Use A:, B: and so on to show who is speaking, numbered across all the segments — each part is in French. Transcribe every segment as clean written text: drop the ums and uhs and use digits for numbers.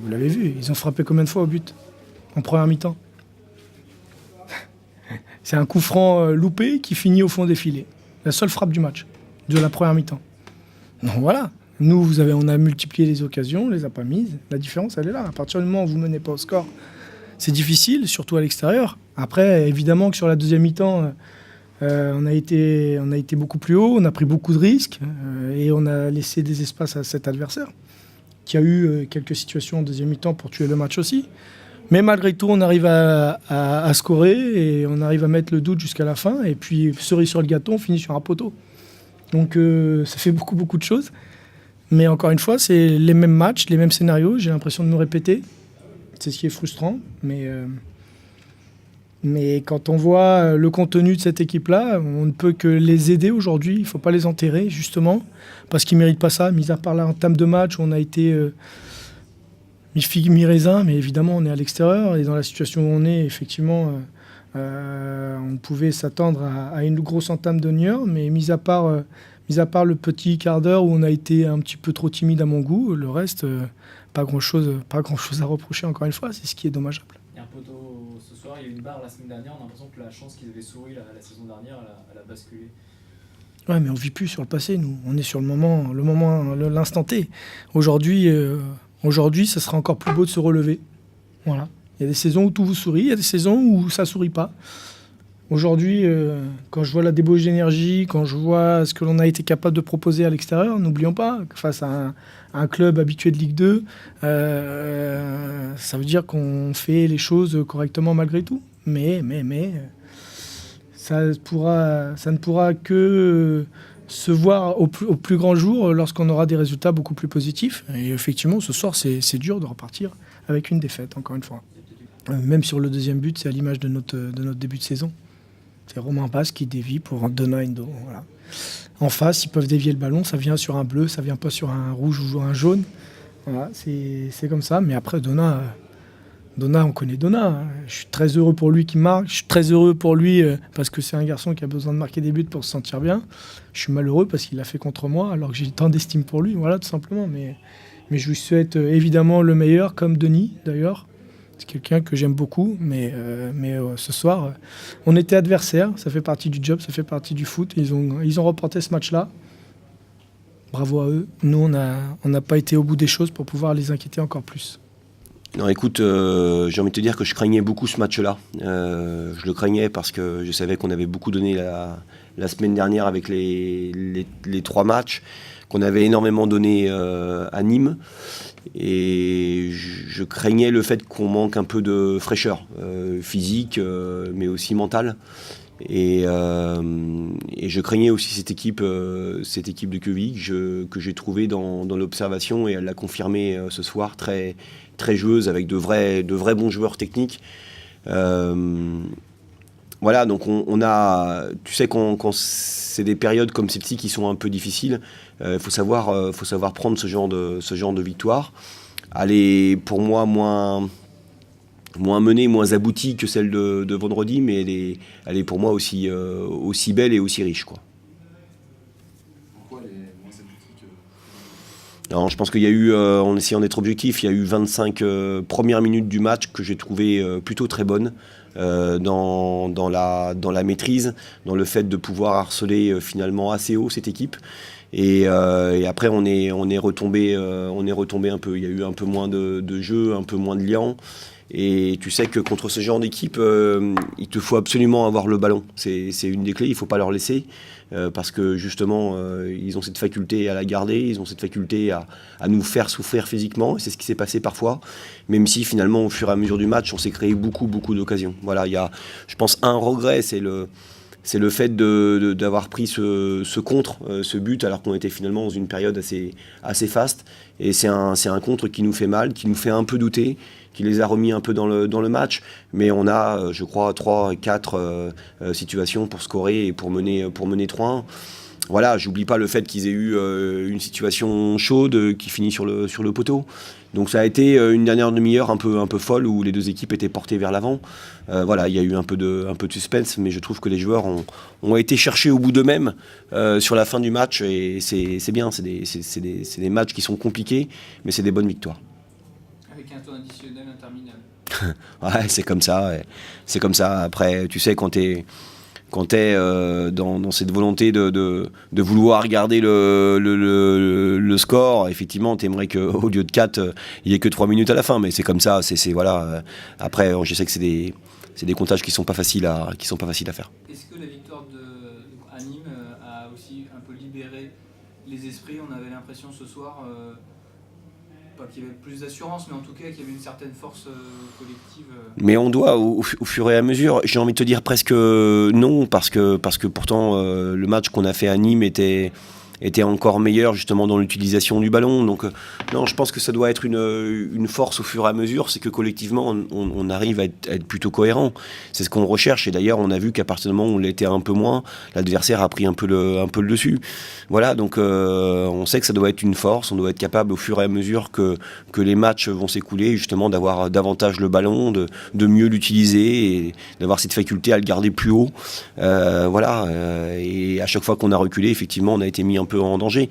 A: vous l'avez vu, ils ont frappé combien de fois au but en première mi-temps? C'est un coup franc loupé qui finit au fond des filets. La seule frappe du match, de la première mi-temps. Donc voilà, nous, on a multiplié les occasions, on les a pas mises. La différence, elle est là. À partir du moment où vous ne menez pas au score, c'est difficile, surtout à l'extérieur. Après, évidemment que sur la deuxième mi-temps, on a été beaucoup plus haut, on a pris beaucoup de risques et on a laissé des espaces à cet adversaire qui a eu quelques situations en deuxième mi-temps pour tuer le match aussi. Mais malgré tout, on arrive à scorer et on arrive à mettre le doute jusqu'à la fin. Et puis, cerise sur le gâteau, on finit sur un poteau. Donc, ça fait beaucoup de choses. Mais encore une fois, c'est les mêmes matchs, les mêmes scénarios. J'ai l'impression de me répéter. C'est ce qui est frustrant. Mais quand on voit le contenu de cette équipe-là, on ne peut que les aider aujourd'hui. Il ne faut pas les enterrer, justement, parce qu'ils ne méritent pas ça. Mis à part l'entame de match, on a été mi-figue, mi-raisin, mais évidemment, on est à l'extérieur. Et dans la situation où on est, effectivement, on pouvait s'attendre à une grosse entame de New York. Mais mis à part le petit quart d'heure où on a été un petit peu trop timide à mon goût, le reste, pas grand-chose à reprocher, encore une fois. C'est ce qui est dommageable.
B: Il y a un poteau ce soir, il y a eu une barre la semaine dernière. On a l'impression que la chance qu'ils avaient souri la saison dernière, elle a basculé.
A: Ouais, mais on vit plus sur le passé, nous. On est sur l'instant T. Aujourd'hui, ça sera encore plus beau de se relever. Voilà. Il y a des saisons où tout vous sourit, il y a des saisons où ça sourit pas. Aujourd'hui, quand je vois la débauche d'énergie, quand je vois ce que l'on a été capable de proposer à l'extérieur, n'oublions pas que face à un club habitué de Ligue 2, ça veut dire qu'on fait les choses correctement malgré tout. Mais ça ne pourra que se voir au plus grand jour lorsqu'on aura des résultats beaucoup plus positifs. Et effectivement, ce soir, c'est dur de repartir avec une défaite, encore une fois. Même sur le deuxième but, c'est à l'image de notre début de saison. C'est Romain Basse qui dévie pour Dona Endo. Voilà. En face, ils peuvent dévier le ballon, ça vient sur un bleu, ça vient pas sur un rouge ou un jaune. Voilà, c'est comme ça. Mais après, Dona, on connaît Dona. Hein. Je suis très heureux pour lui qui marque. Je suis très heureux pour lui parce que c'est un garçon qui a besoin de marquer des buts pour se sentir bien. Je suis malheureux parce qu'il l'a fait contre moi alors que j'ai tant d'estime pour lui. Voilà, tout simplement. Mais je lui souhaite évidemment le meilleur, comme Denis d'ailleurs. C'est quelqu'un que j'aime beaucoup. Mais ce soir, on était adversaires. Ça fait partie du job, ça fait partie du foot. Ils ont remporté ce match-là. Bravo à eux. Nous, on n'a pas été au bout des choses pour pouvoir les inquiéter encore plus.
C: Non, écoute, j'ai envie de te dire que je craignais beaucoup ce match-là. Je le craignais parce que je savais qu'on avait beaucoup donné la semaine dernière avec les 3 matchs, qu'on avait énormément donné à Nîmes. Et je craignais le fait qu'on manque un peu de fraîcheur physique, mais aussi mentale. Et je craignais aussi cette équipe de Quevilly que j'ai trouvée dans l'observation, et elle l'a confirmé ce soir, très, très joueuse, avec de vrais bons joueurs techniques. Voilà, donc on a, tu sais, quand c'est des périodes comme celle-ci qui sont un peu difficiles, faut savoir prendre ce genre de victoire. Elle est pour moi moins menée, moins aboutie que celle de vendredi, mais elle est pour moi aussi belle et aussi riche, quoi.
D: Pourquoi elle est moins aboutie que...
C: Non, je pense qu'il y a eu, en essayant d'être objectif, il y a eu 25 premières minutes du match que j'ai trouvé plutôt très bonnes dans la maîtrise, dans le fait de pouvoir harceler finalement assez haut cette équipe. Et après on est retombé un peu. Il y a eu un peu moins de jeu, un peu moins de liant. Et tu sais que contre ce genre d'équipe, il te faut absolument avoir le ballon. C'est une des clés, il ne faut pas leur laisser. Parce que justement, ils ont cette faculté à la garder, ils ont cette faculté à nous faire souffrir physiquement. Et c'est ce qui s'est passé parfois. Même si finalement, au fur et à mesure du match, on s'est créé beaucoup d'occasions. Voilà, il y a, je pense, un regret, c'est le fait d'avoir pris ce contre, ce but, alors qu'on était finalement dans une période assez faste. Et c'est un contre qui nous fait mal, qui nous fait un peu douter, qui les a remis un peu dans le match. Mais on a, je crois, 3-4 situations pour scorer et pour mener 3-1. Voilà, j'oublie pas le fait qu'ils aient eu une situation chaude qui finit sur le poteau. Donc ça a été une dernière demi-heure un peu folle où les deux équipes étaient portées vers l'avant. Voilà, il y a eu un peu de suspense, mais je trouve que les joueurs ont été cherchés au bout d'eux-mêmes sur la fin du match, et c'est bien. C'est des matchs qui sont compliqués, mais c'est des bonnes victoires.
D: Avec
E: 15 temps additionnel interminable.
C: Ouais, c'est comme ça. Ouais. C'est comme ça. Après, tu sais, quand t'es dans cette volonté de vouloir garder le score, effectivement, t'aimerais qu'au lieu de 4, il n'y ait que 3 minutes à la fin. Mais c'est comme ça. Voilà. Après, je sais que c'est des comptages qui sont pas faciles à faire.
E: Est-ce que la victoire à Nîmes a aussi un peu libéré les esprits? On avait l'impression ce soir, pas qu'il y avait plus d'assurance, mais en tout cas qu'il y avait une certaine force collective.
C: Mais on doit, au fur et à mesure, j'ai envie de te dire presque non, parce que pourtant le match qu'on a fait à Nîmes était encore meilleur justement dans l'utilisation du ballon. Donc non, je pense que ça doit être une force au fur et à mesure, c'est que collectivement on arrive à être plutôt cohérent. C'est ce qu'on recherche, et d'ailleurs on a vu qu'à partir du moment où on l'était un peu moins, l'adversaire a pris un peu le dessus. Voilà, donc on sait que ça doit être une force, on doit être capable au fur et à mesure que les matchs vont s'écouler, justement d'avoir davantage le ballon, de mieux l'utiliser et d'avoir cette faculté à le garder plus haut. Voilà, et à chaque fois qu'on a reculé, effectivement, on a été mis un peu en danger.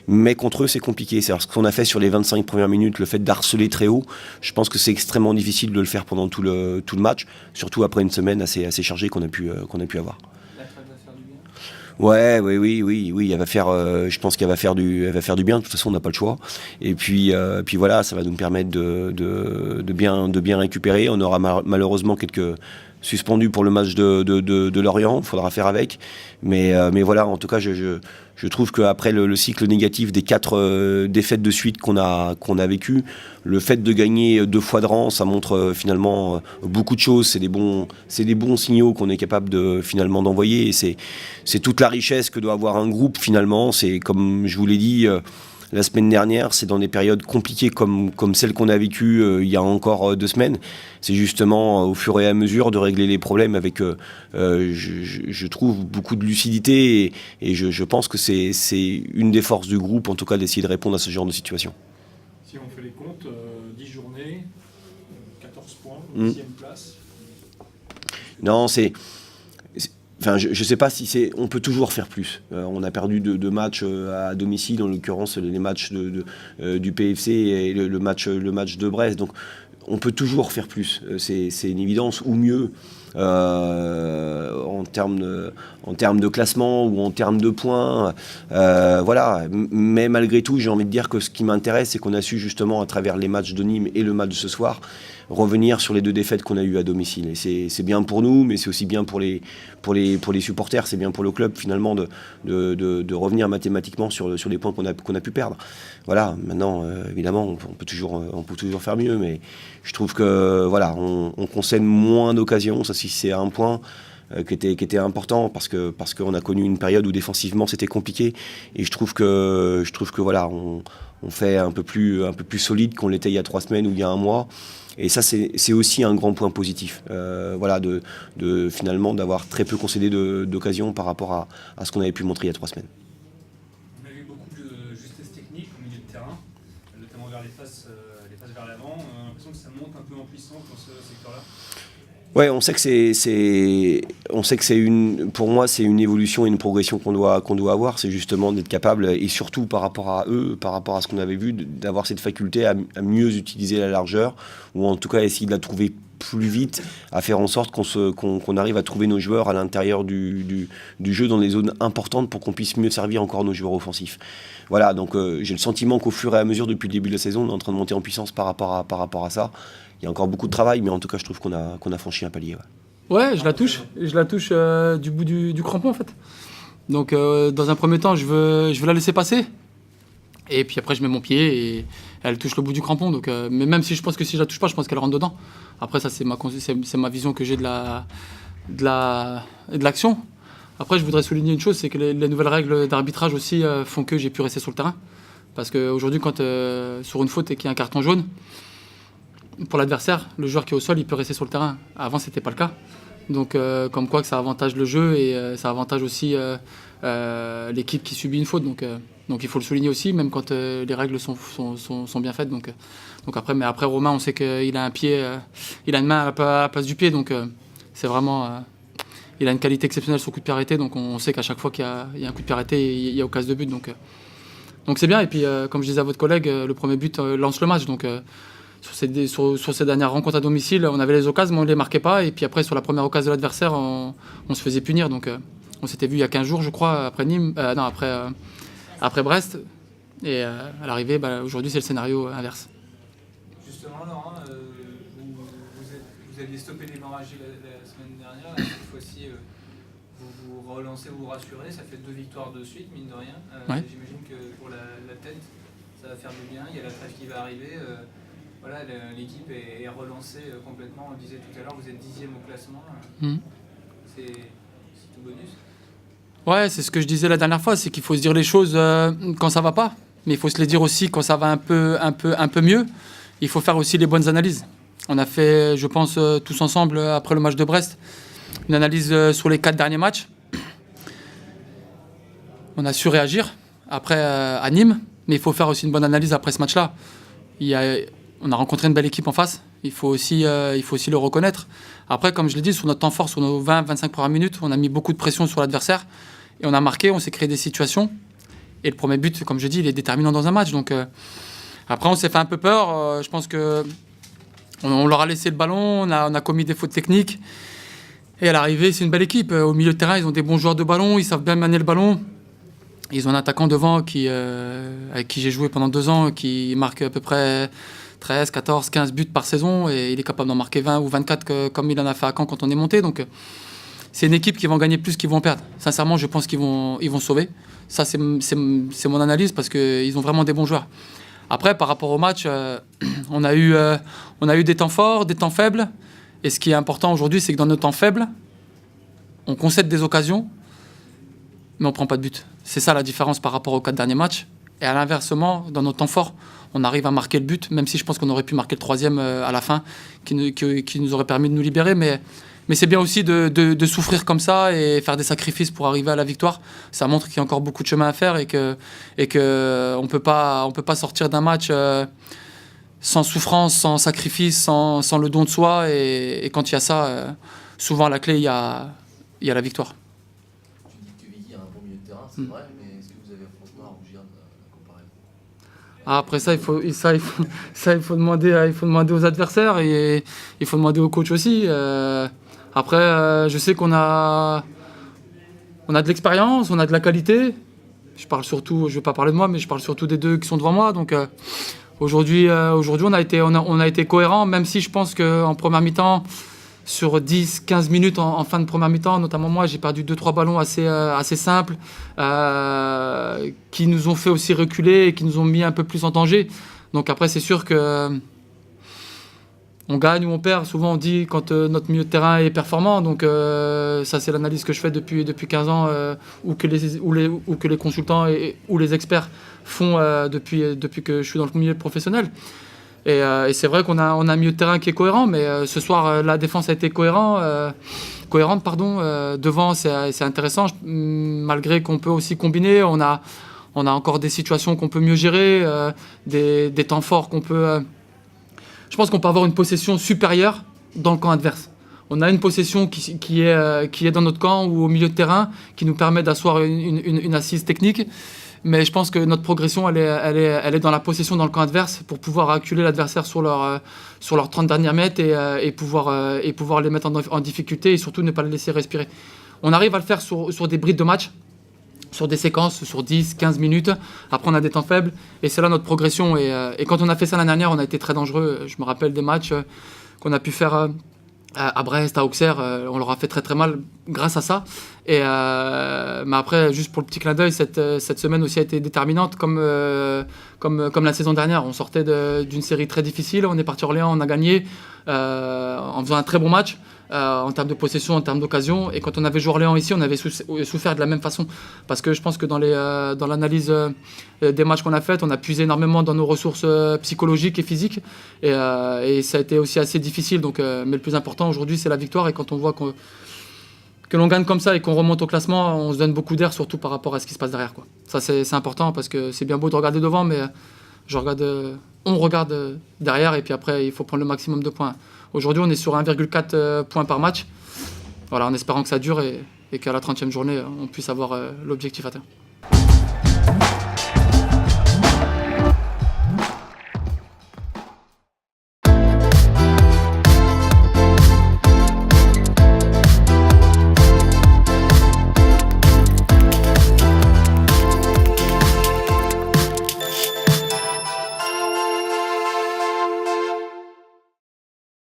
C: Mais contre eux, c'est compliqué. C'est ce qu'on a fait sur les 25 premières minutes, le fait d'harceler très haut. Je pense que c'est extrêmement difficile de le faire pendant tout le match, surtout après une semaine assez chargée qu'on a pu avoir.
E: La trêve va faire du bien.
C: Ouais, oui, elle va faire. Je pense qu'elle va faire du bien. De toute façon, on n'a pas le choix. Et puis voilà, ça va nous permettre de bien récupérer. On aura malheureusement quelques suspendus pour le match de Lorient. Il faudra faire avec. Mais voilà, en tout cas, je trouve qu'après le cycle négatif des 4 défaites de suite qu'on a vécu, le fait de gagner 2 fois de rang, ça montre finalement beaucoup de choses. C'est des bons signaux qu'on est capable finalement d'envoyer. Et c'est toute la richesse que doit avoir un groupe finalement. C'est comme je vous l'ai dit la semaine dernière, c'est dans des périodes compliquées comme celle qu'on a vécue il y a encore 2 semaines. C'est justement au fur et à mesure de régler les problèmes avec, je trouve, beaucoup de lucidité. Et je pense que c'est une des forces du groupe, en tout cas, d'essayer de répondre à ce genre de situation.
F: Si on fait les comptes, 10 journées, 14 points, 10e place.
C: Non, Enfin, je ne sais pas si c'est. On peut toujours faire plus. On a perdu 2 matchs à domicile, en l'occurrence les matchs du PFC et le match de Brest. Donc, on peut toujours faire plus. C'est une évidence, ou mieux en termes de classement ou en termes de points. Voilà. Mais malgré tout, j'ai envie de dire que ce qui m'intéresse, c'est qu'on a su justement, à travers les matchs de Nîmes et le match de ce soir, revenir sur les 2 défaites qu'on a eues à domicile. Et c'est bien pour nous, mais c'est aussi bien pour les supporters, c'est bien pour le club finalement de revenir mathématiquement sur les points qu'on a pu perdre. Voilà, maintenant évidemment on peut toujours faire mieux, mais je trouve que voilà, on concède moins d'occasions, ça c'est un point qui était important parce qu'on a connu une période où défensivement c'était compliqué, et je trouve que voilà, on fait un peu plus solide qu'on l'était il y a 3 semaines ou il y a 1 mois. Et ça, c'est aussi un grand point positif, voilà, de finalement d'avoir très peu concédé d'occasions par rapport à ce qu'on avait pu montrer il y a 3 semaines.
F: On a vu beaucoup de justesse technique au milieu de terrain, notamment vers les passes vers l'avant. On a l'impression que ça monte un peu en puissance dans ce secteur-là.
C: Ouais, on sait que pour moi, c'est une évolution et une progression qu'on doit avoir. C'est justement d'être capable, et surtout par rapport à eux, par rapport à ce qu'on avait vu, d'avoir cette faculté à mieux utiliser la largeur, ou en tout cas essayer de la trouver plus vite, à faire en sorte qu'on arrive à trouver nos joueurs à l'intérieur du jeu dans les zones importantes pour qu'on puisse mieux servir encore nos joueurs offensifs. Voilà, donc j'ai le sentiment qu'au fur et à mesure, depuis le début de la saison, on est en train de monter en puissance par rapport à ça. Il y a encore beaucoup de travail, mais en tout cas, je trouve qu'on a franchi un palier.
E: Ouais, je la touche du bout du crampon en fait. Donc dans un premier temps, je veux la laisser passer. Et puis après, je mets mon pied et elle touche le bout du crampon. Donc, mais même si je pense que si je la touche pas, je pense qu'elle rentre dedans. Après, ça, c'est ma vision que j'ai de l'action. Après, je voudrais souligner une chose, c'est que les nouvelles règles d'arbitrage aussi font que j'ai pu rester sur le terrain. Parce qu'aujourd'hui, quand sur une faute et qu'il y a un carton jaune, pour l'adversaire, le joueur qui est au sol, il peut rester sur le terrain. Avant, c'était pas le cas. Donc, comme quoi que ça avantage le jeu et ça avantage aussi l'équipe qui subit une faute. Donc, il faut le souligner aussi, même quand les règles sont bien faites. Donc après, mais après Romain, on sait qu'il a un pied, il a une main à la place du pied. Donc, c'est vraiment, il a une qualité exceptionnelle sur coup de pied arrêté. Donc, on sait qu'à chaque fois qu'il y a un coup de pied arrêté, il y a occasion de but. Donc c'est bien. Et puis, comme je disais à votre collègue, le premier but lance le match. Donc sur ces dernières rencontres à domicile, on avait les occasions, mais on ne les marquait pas. Et puis après, sur la première occasion de l'adversaire, on se faisait punir. Donc on s'était vu il y a 15 jours, je crois, après Brest. Et à l'arrivée, aujourd'hui, c'est le scénario inverse.
B: Justement, Laurent, vous aviez stoppé l'hémorragie la semaine dernière. Cette fois-ci, vous vous relancez, vous vous rassurez. Ça fait 2 victoires de suite, mine de rien.
E: Ouais.
B: J'imagine que pour la tête, ça va faire du bien. Il y a la trêve qui va arriver. Voilà, l'équipe est relancée complètement. On le disait tout à l'heure, vous êtes 10e au classement. C'est tout bonus.
E: Ouais, c'est ce que je disais la dernière fois, c'est qu'il faut se dire les choses quand ça va pas, mais il faut se les dire aussi quand ça va un peu mieux. Il faut faire aussi les bonnes analyses. On a fait, je pense, tous ensemble, après le match de Brest, une analyse sur les 4 derniers matchs. On a su réagir après à Nîmes, mais il faut faire aussi une bonne analyse après ce match-là. On a rencontré une belle équipe en face, il faut aussi le reconnaître. Après, comme je l'ai dit, sur notre temps fort, sur nos 20-25 premières minutes, on a mis beaucoup de pression sur l'adversaire et on a marqué, on s'est créé des situations. Et le premier but, comme je dis, il est déterminant dans un match. Donc, après, on s'est fait un peu peur. Je pense qu'on leur a laissé le ballon, on a commis des fautes techniques. Et à l'arrivée, c'est une belle équipe. Au milieu de terrain, ils ont des bons joueurs de ballon, ils savent bien manier le ballon. Ils ont un attaquant devant avec qui j'ai joué pendant 2 ans, qui marque à peu près 13, 14, 15 buts par saison. Et il est capable d'en marquer 20 ou 24 comme il en a fait à Caen quand on est monté. Donc c'est une équipe qui va en gagner plus qu'ils vont en perdre. Sincèrement, je pense qu'ils vont sauver. Ça, c'est mon analyse parce qu'ils ont vraiment des bons joueurs. Après, par rapport au match, on a eu des temps forts, des temps faibles. Et ce qui est important aujourd'hui, c'est que dans nos temps faibles, on concède des occasions, mais on ne prend pas de but. C'est ça la différence par rapport aux 4 derniers matchs. Et à l'inversement, dans nos temps forts, on arrive à marquer le but, même si je pense qu'on aurait pu marquer le 3e à la fin, qui nous aurait permis de nous libérer. Mais c'est bien aussi de souffrir comme ça et faire des sacrifices pour arriver à la victoire. Ça montre qu'il y a encore beaucoup de chemin à faire et que on peut pas sortir d'un match sans souffrance, sans sacrifice, sans le don de soi. Et quand il y a ça, souvent à la clé, il y a la victoire.
G: Tu dis que Vicky a un bon milieu de terrain, c'est vrai, mais est-ce que vous avez franchement à rougir de la comparaison?
E: Après ça, il faut demander aux adversaires et il faut demander au coach aussi. Après, je sais qu'on a de l'expérience, on a de la qualité. Je ne vais pas parler de moi, mais je parle surtout des 2 qui sont devant moi. Donc aujourd'hui, on a été cohérent, même si je pense qu'en première mi-temps, sur 10-15 minutes en fin de première mi-temps, notamment moi, j'ai perdu 2-3 ballons assez simples qui nous ont fait aussi reculer et qui nous ont mis un peu plus en danger. Donc après, c'est sûr que on gagne ou on perd. Souvent, on dit quand notre milieu de terrain est performant. Donc ça, c'est l'analyse que je fais depuis 15 ans ou que les consultants ou les experts font depuis que je suis dans le milieu professionnel. Et c'est vrai qu'on a un milieu de terrain qui est cohérent, mais ce soir, la défense a été cohérente. Devant, c'est intéressant, malgré qu'on peut aussi combiner. On a encore des situations qu'on peut mieux gérer, des temps forts qu'on peut... Je pense qu'on peut avoir une possession supérieure dans le camp adverse. On a une possession qui est dans notre camp ou au milieu de terrain, qui nous permet d'asseoir une assise technique. Mais je pense que notre progression, elle est dans la possession dans le camp adverse pour pouvoir acculer l'adversaire sur leurs 30 dernières mètres et pouvoir les mettre en difficulté et surtout ne pas les laisser respirer. On arrive à le faire sur des brides de match, sur des séquences, sur 10, 15 minutes. Après, on a des temps faibles et c'est là notre progression. Et quand on a fait ça l'année dernière, on a été très dangereux. Je me rappelle des matchs qu'on a pu faire à Brest, à Auxerre, on leur a fait très très mal grâce à ça. Mais après, juste pour le petit clin d'œil, cette semaine aussi a été déterminante comme la saison dernière. On sortait d'une série très difficile, on est parti à Orléans, on a gagné en faisant un très bon match en termes de possession, en termes d'occasion. Et quand on avait joué Orléans ici, on avait souffert de la même façon. Parce que je pense que dans l'analyse des matchs qu'on a fait, on a puisé énormément dans nos ressources psychologiques et physiques. Et ça a été aussi assez difficile. Donc, mais le plus important aujourd'hui, c'est la victoire. Et quand on voit que l'on gagne comme ça et qu'on remonte au classement, on se donne beaucoup d'air, surtout par rapport à ce qui se passe derrière, quoi. Ça, c'est important parce que c'est bien beau de regarder devant, mais on regarde derrière et puis après, il faut prendre le maximum de points. Aujourd'hui, on est sur 1,4 points par match. Voilà, en espérant que ça dure et qu'à la 30e journée, on puisse avoir l'objectif atteint.